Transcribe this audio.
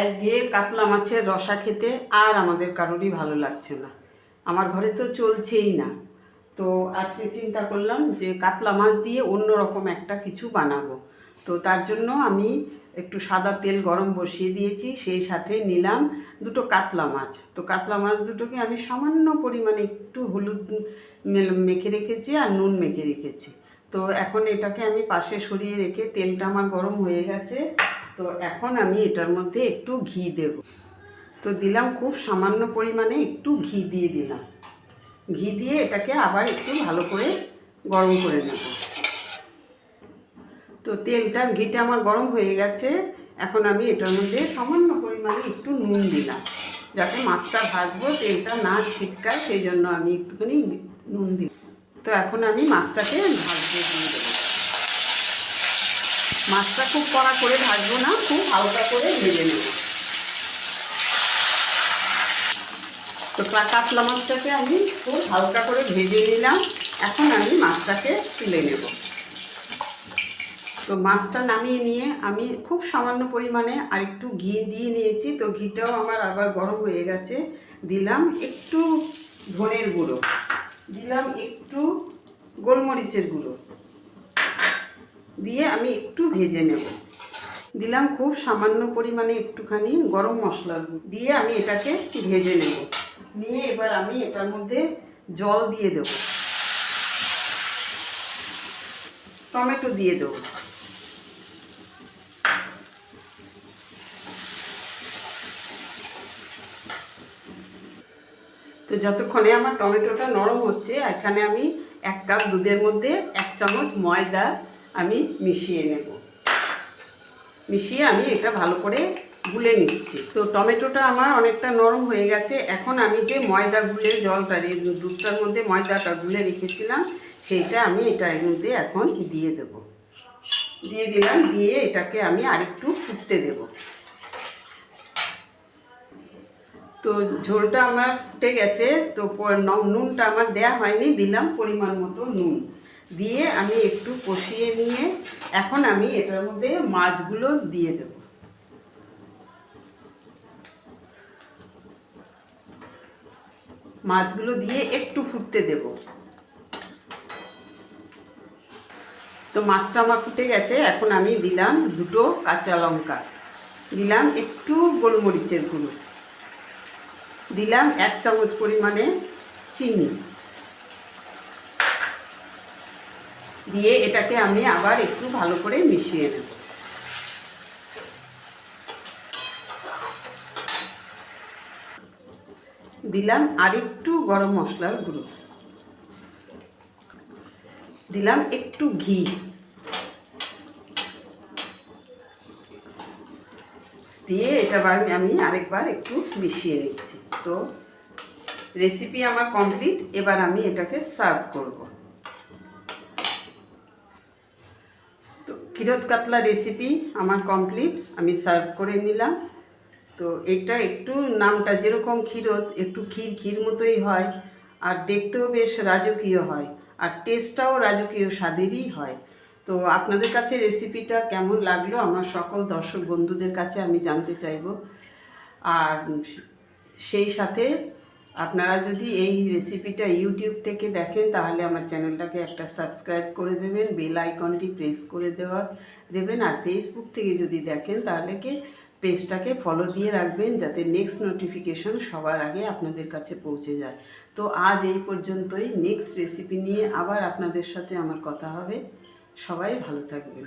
একঘেয়ে কাতলা মাছের রসা খেতে আর আমাদের কারোরই ভালো লাগছে না। আমার ঘরে তো চলছেই না। তো আজকে চিন্তা করলাম যে কাতলা মাছ দিয়ে অন্য রকম একটা কিছু বানাবো। তো তার জন্য আমি একটু সাদা তেল গরম বসিয়ে দিয়েছি, সেই সাথে নিলাম দুটো কাতলা মাছ। তো কাতলা মাছ দুটোকে আমি সামান্য পরিমাণে একটু হলুদ মেখে রেখেছি আর নুন মেখে রেখেছি। তো এখন এটাকে আমি পাশে সরিয়ে রেখে, তেলটা আমার গরম হয়ে গেছে। তো এখন আমি এটার মধ্যে একটু ঘি দেব। তো দিলাম খুব সামান্য পরিমাণে একটু ঘি দিয়ে দিলাম। ঘি দিয়ে এটাকে আবার একটু ভালো করে গরম করে নেব। তো তেলটার ঘিটা আমার গরম হয়ে গেছে। এখন আমি এটার মধ্যে সামান্য পরিমাণে একটু নুন দিলাম, যাতে মাছটা ভাজবো তেলটা না ছিটকায়, সেই জন্য আমি একটুখানি নুন দিলাম। তো এখন আমি মাছটাকে ভাজতে দিয়ে দেবো। মাছটা খুব কড়া করে ভাজবো না, খুব হালকা করে ভেজে নেব। তো কাতলা মাছটাকে আমি খুব হালকা করে ভেজে নিলাম। এখন আমি মাছটাকে তুলে নেব। তো মাছটা নামিয়ে নিয়ে আমি খুব সামান্য পরিমাণে আর একটু ঘি দিয়ে নিয়েছি। তো ঘিটাও আমার আবার গরম হয়ে গেছে। দিলাম একটু ধনের গুঁড়ো, দিলাম একটু গোলমরিচের গুঁড়ো, দিয়ে আমি একটু ভেজে নেব। দিলাম খুব সামান্য পরিমাণে একটুখানি গরম মশলা দিয়ে আমি এটাকে ভেজে নেব। নিয়ে এবার আমি এটার মধ্যে জল দিয়ে দেব, টমেটো দিয়ে দেব। তো যতক্ষণে আমার টমেটোটা নরম হচ্ছে, এখানে আমি 1 কাপ দুধের মধ্যে 1 চামচ ময়দা আমি মিশিয়ে নেব। মিশিয়ে আমি এটা ভালো করে গুলে নিচ্ছি। তো টমেটোটা আমার অনেকটা নরম হয়ে গেছে। এখন আমি যে ময়দা গুলে জলটা, দুধটার মধ্যে ময়দাটা গুলে রেখেছিলাম, সেইটা আমি এটার মধ্যে এখন দিয়ে দেব। দিয়ে দিলাম, দিয়ে এটাকে আমি আরেকটু ফুটতে দেব। তো ঝোলটা আমার ফুটে গেছে। তো নুনটা আমার দেয়া হয়নি, দিলাম পরিমাণ মতো নুন দিয়ে আমি একটু কষিয়ে নিয়ে এখন আমি এটার মধ্যে মাছগুলো দিয়ে দেব। মাছগুলো দিয়ে একটু ফুটতে দেব। তো মাছটা আমার ফুটে গেছে। এখন আমি দিলাম 2টো কাঁচা লঙ্কা, দিলাম একটু গোলমরিচের গুঁড়ো, দিলাম 1 চামচ পরিমাণে চিনি, দিয়ে এটাকে আমি আবার একটু ভালো করে মিশিয়ে নেব। দিলাম আরেকটু গরম মশলার গুঁড়ো, দিলাম একটু ঘি, দিয়ে এটা আমি আরেকবার একটু মিশিয়ে নিচ্ছি। তো রেসিপি আমার কমপ্লিট। এবার আমি এটাকে সার্ভ করব। তো ক্ষীরোদ কাতলা রেসিপি আমার কমপ্লিট, আমি সার্ভ করে নিলাম। তো এটা একটু নামটা যেরকম ক্ষীরোদ, একটু ক্ষীর ক্ষীর মতোই হয়, আর দেখতেও বেশ রাজকীয় হয়, আর টেস্টটাও রাজকীয় স্বাদেরই হয়। তো আপনাদের কাছে রেসিপিটা কেমন লাগলো আমার সকল দর্শক বন্ধুদের কাছে আমি জানতে চাইব। আর সেই সাথে আপনারা যদি এই রেসিপিটা ইউটিউব থেকে দেখেন, তাহলে আমার চ্যানেলটাকে একটা সাবস্ক্রাইব করে দেবেন, বেল আইকনটি প্রেস করে দেবেন। আর ফেসবুক থেকে যদি দেখেন, তাহলে কি পেজটাকে ফলো দিয়ে রাখবেন, যাতে নেক্সট নোটিফিকেশন সবার আগে আপনাদের কাছে পৌঁছে যায়। তো আজ এই পর্যন্তই। নেক্সট রেসিপি নিয়ে আবার আপনাদের সাথে আমার কথা হবে। সবাই ভালো থাকবেন।